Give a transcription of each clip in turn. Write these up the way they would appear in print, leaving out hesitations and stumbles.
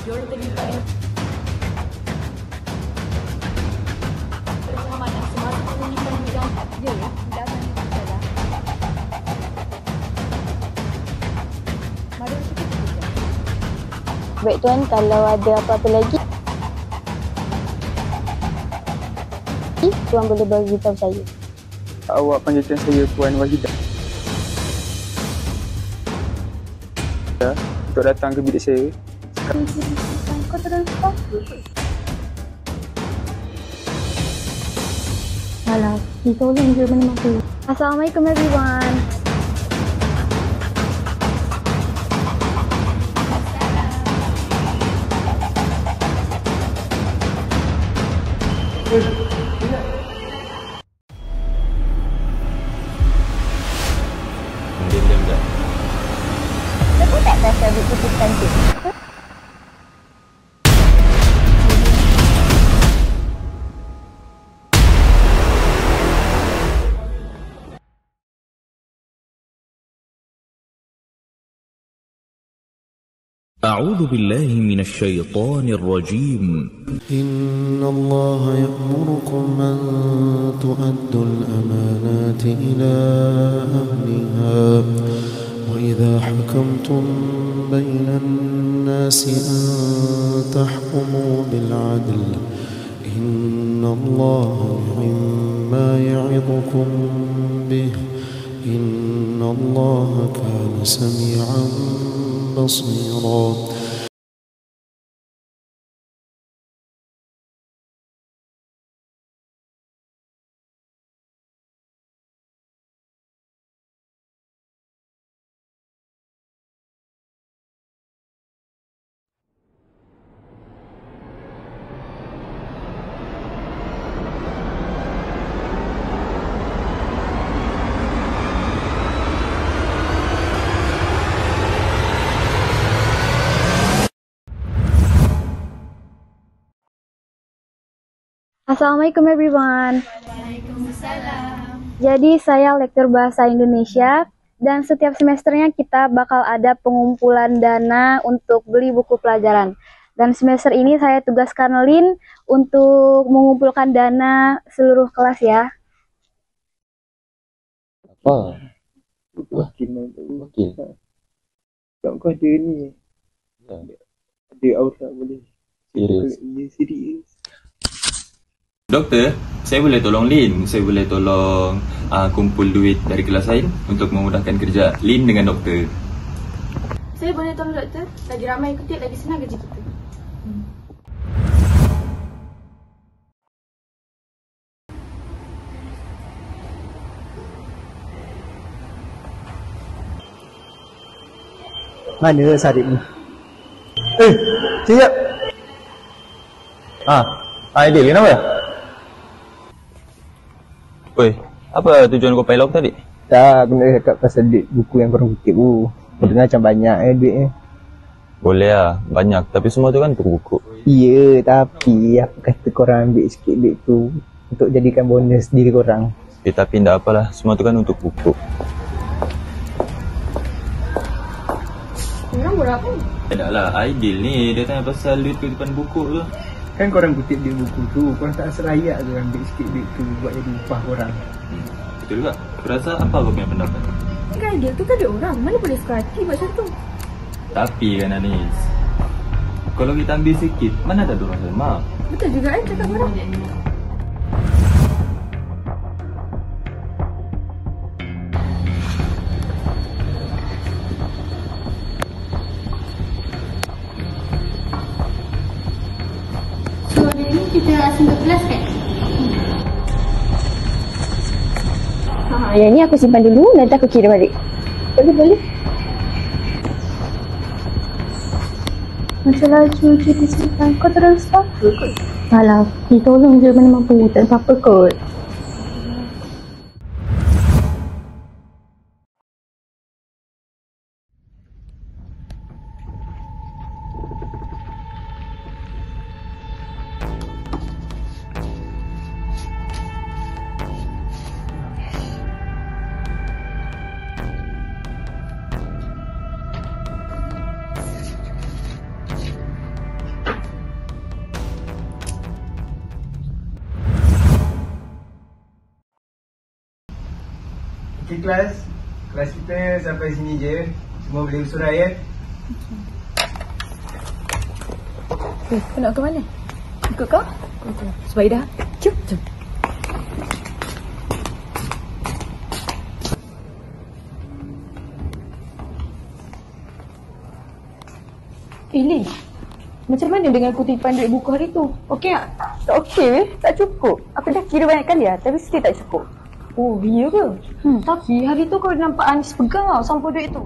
Diorang terlibat dengan pengamanan semasa penyelidikan bidang dia jangan salah. Mari kita bekerja. Baik tuan, kalau ada apa-apa lagi, tuan boleh beritahu saya. Awak panggilkan saya Puan Wahidah untuk datang ke bilik saya. Kau terus stop. Alah, ditolong je mana mampu. Assalamualaikum everyone. Diam-diam tak? Kenapa tak pasal duit putih cantik? أعوذ بالله من الشيطان الرجيم. إن الله يأمركم أن تؤدوا الأمانات إلى أهلها وإذا حكمتم بين الناس أن تحكموا بالعدل إن الله مما يعظكم به إن الله كان سميعا بصيرا. Assalamualaikum everyone. Waalaikumsalam. Jadi saya lektor bahasa Indonesia dan setiap semesternya kita bakal ada pengumpulan dana untuk beli buku pelajaran. Dan semester ini saya tugaskan Lin untuk mengumpulkan dana seluruh kelas ya. Apa? Wakil. Wakil? Tak kau ada ni. Ya. Ada aurat boleh. Serius? Ya, serius. Doktor, saya boleh tolong Lin. Saya boleh tolong kumpul duit dari kelas lain untuk memudahkan kerja Lin dengan doktor. Saya boleh tolong doktor. Lagi ramai ikut, lagi senang kerja kita. Mana Sarip ni? Siap. Aidil, kenapa? Oi, apa tujuan kau pilot tadi? Tak, aku nak cakap pasal duit buku yang korang kutip tu. Kau dengar macam banyak duitnya. Boleh lah, banyak. Tapi semua tu kan untuk buku. Ya, tapi apa kata korang ambil sikit duit tu untuk jadikan bonus diri korang. Tapi tak apalah, semua tu kan untuk buku. Orang berapa? Tak lah, Aidil ni dia tanya pasal duit kutipan buku tu. Kan korang kutip duit buku tu, korang tak serayak ke ambil sikit duit tu buat jadi upah korang. Betul juga. Aku rasa apa kau punya pendapat? Kan dia tu kan ada orang. Mana boleh suka hati buat macam tu? Tapi kan Anis, kalau kita ambil sikit, mana ada orang terima? Betul juga kan cakap orang. So hari ni kita langsung ke kelas kan? Yang ni aku simpan dulu, nanti aku kira balik. Boleh. Masalah cuci di simpan, kau terus stop. Alah, ditolong je mana mampu, tak apa-apa kot. Okey kelas kita sampai sini je. Semua boleh bersurai ya. Kau nak ke mana? Ikut kau? Subaida. Jom. Lin, macam mana dengan kutipan duit buku hari tu? Okey tak? Tak okey weh, tak cukup. Aku dah kira banyak kali lah, tapi still tak cukup. Oh, iya ke? Tapi hari tu kau nampak Anis pegang tau sampul duit tu.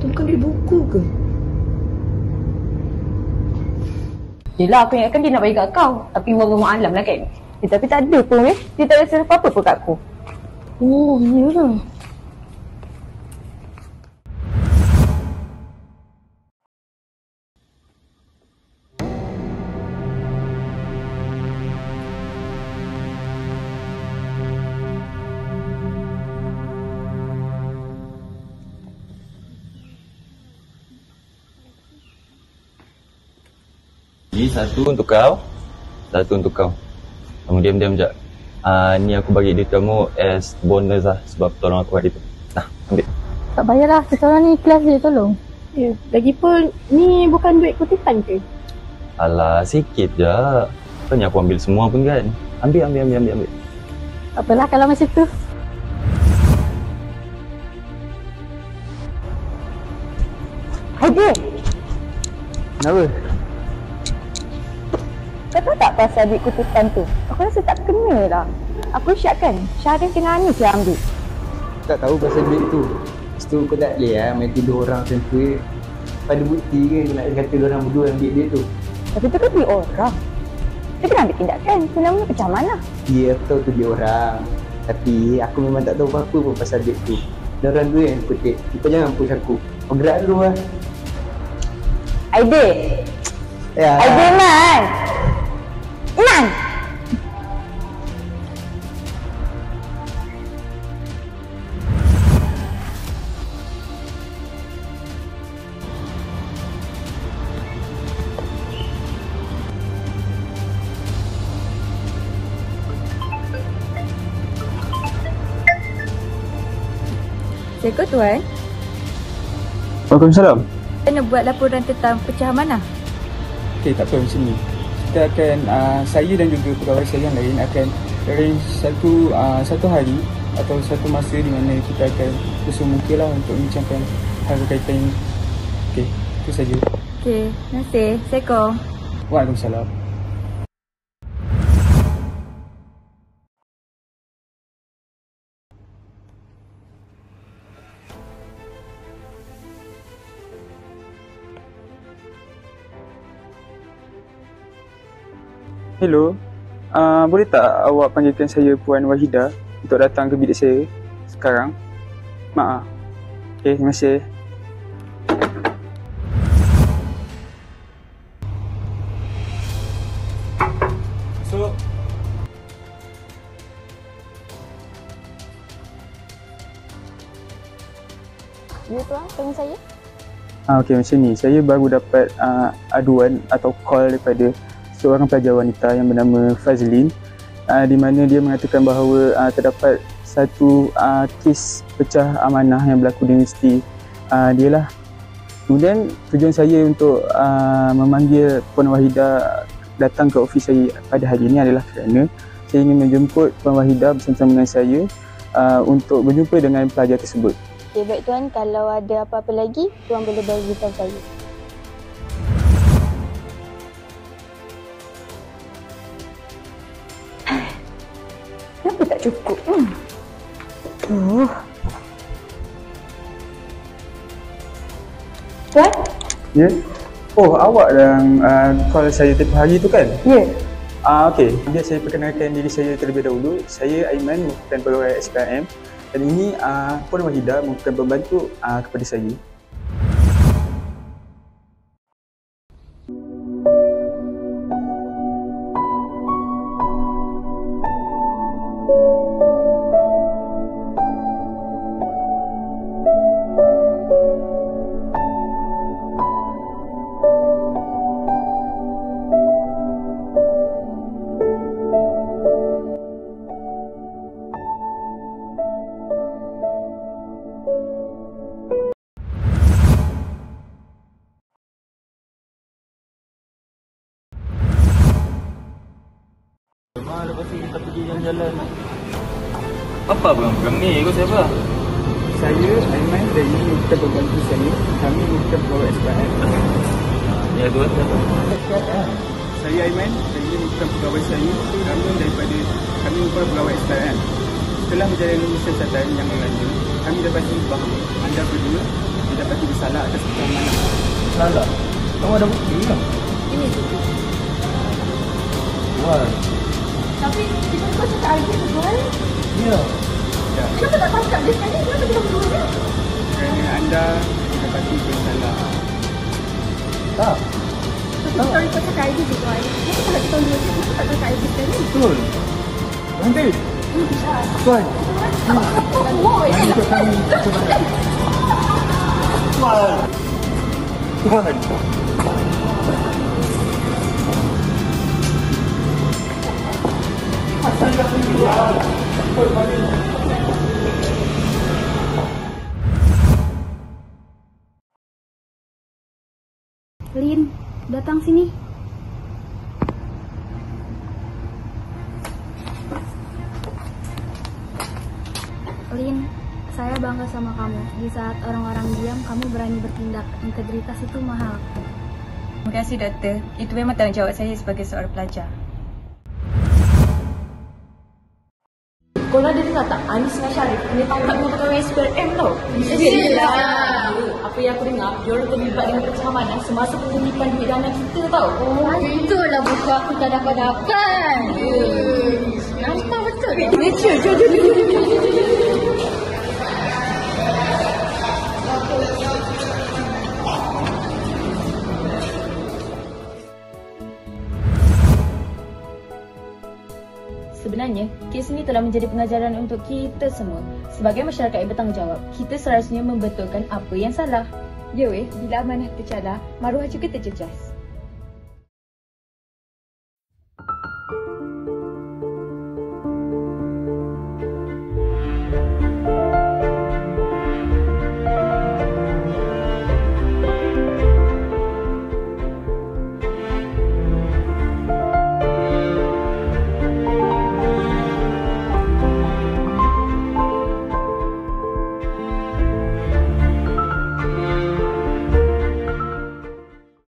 Bukan duit buku ke? Yelah, aku ingatkan dia nak bagi kat kau. Tapi wallahualam lah kan. Tapi tak ada pun weh. Dia tak rasa apa-apa pun kat aku. Oh, iya ke? Ni satu untuk kau, satu untuk kau. Kamu diam-diam sekejap. Ni aku bagi duit kamu as bonus lah sebab tolong aku hari tu. Nah, ambil. Tak payahlah, sekarang ni kelas je tolong. Ya, lagipun ni bukan duit kutipan ke? Alah, sikit je. Tanya aku ambil semua pun kan. Ambil. Tak apalah kalau macam tu. Hadir! Kenapa? Kau tahu tak pasal duit kutipan tu? Aku rasa tak kena lah. Aku syak kan? Syarif dengan Anis yang ambil. Tak tahu pasal duit tu. Lepas tu kau tak boleh lah main tuduh orang macam tu. Pada bukti ke kau nak kata orang berdua ambil duit tu. Tapi tu kan duit orang. Dia kena ambil tindakan. Sebenarnya macam mana? Ya, aku tahu tu duit orang. Tapi aku memang tak tahu apa-apa pun pasal duit tu. Dan orang tu yang kutip. Kau jangan push aku. Kau gerak dulu lah. Aidil! Ya. Aidil Man! Man! Assalamualaikum Tuan. Waalaikumsalam. Saya nak buat laporan tentang pecahan mana? Okey, tak apa macam ni. Kita akan, saya dan juga pegawai saya yang lain akan arrange satu hari atau satu masa di mana kita akan bersua-muka lah untuk membincangkan hal berkaitan ini. Okey, itu saja. Okey, terima kasih. Assalamualaikum. Waalaikumsalam. Hello, boleh tak awak panggilkan saya Puan Wahidah untuk datang ke bilik saya sekarang? Maaf. Okey, terima kasih. So, Ya tuan, tanya saya. okey macam ni. Saya baru dapat aduan atau call daripada seorang pelajar wanita yang bernama Fazlin, di mana dia mengatakan bahawa terdapat satu kes pecah amanah yang berlaku di universiti dia lah. Kemudian tujuan saya untuk memanggil Puan Wahidah datang ke ofis saya pada hari ini adalah kerana saya ingin menjemput Puan Wahidah bersama-sama dengan saya untuk berjumpa dengan pelajar tersebut. Okey, baik tuan, kalau ada apa-apa lagi, tuan boleh beritahu saya. Kenapa tak cukup? Tuan? Ya? Oh, awak yang call saya tempoh hari tu kan? Ya. Okey, biar saya perkenalkan diri saya terlebih dahulu. Saya Aiman, merupakan pegawai SPM, dan ini Puan Wahidah, merupakan pembantu kepada saya. Lepas ni kita pergi jalan-jalan. Apa pegang-pegang ni? Kau siapa? Saya Aiman dan ini merupakan pembantu saya. Kami merupakan pegawai SPM. Ya tu siapa? Saya Aiman dan ini merupakan pegawai saya. Kami merupakan pegawai SPM. Setelah menjalani siasatan yang lainnya, kami dapati bahawa anda berdua didapati bersalah atas keamanan. Salah? Kamu ada bukti ke? Ini tu. Wah. Tapi kita kau cakap lagi tuan. Ya. Kenapa tak tangkap dia sekali? Kenapa kita berdua ni? Kerana anda didapati bersalah. Tak. Tapi kalau kau cakap lagi tuan. Kenapa tak kita dua ni? Kenapa tak tangkap lagi sekali? Betul. Berhenti. Tuan. Tuan. Lin, datang sini. Lin, saya bangga sama kamu. Di saat orang-orang diam, kamu berani bertindak. Integritas itu mahal. Terima kasih, Doktor. Itu memang tanggungjawab saya sebagai seorang pelajar. Sekolah dia dengar tak? Anis dengan Syarif kena tangkap dengan pegawai SPM tau. Yelah. Apa yang aku dengar, diorang terlibat dengan percamanan semasa pengutipan duit dana kita tau. Oh, itulah buku aku tak dapat-dapat. Nampak betul. Jom. Sebenarnya, kes ini telah menjadi pengajaran untuk kita semua. Sebagai masyarakat yang bertanggungjawab, kita seharusnya membetulkan apa yang salah. Ya weh, bila amanah tercalar, maruah juga terjejas.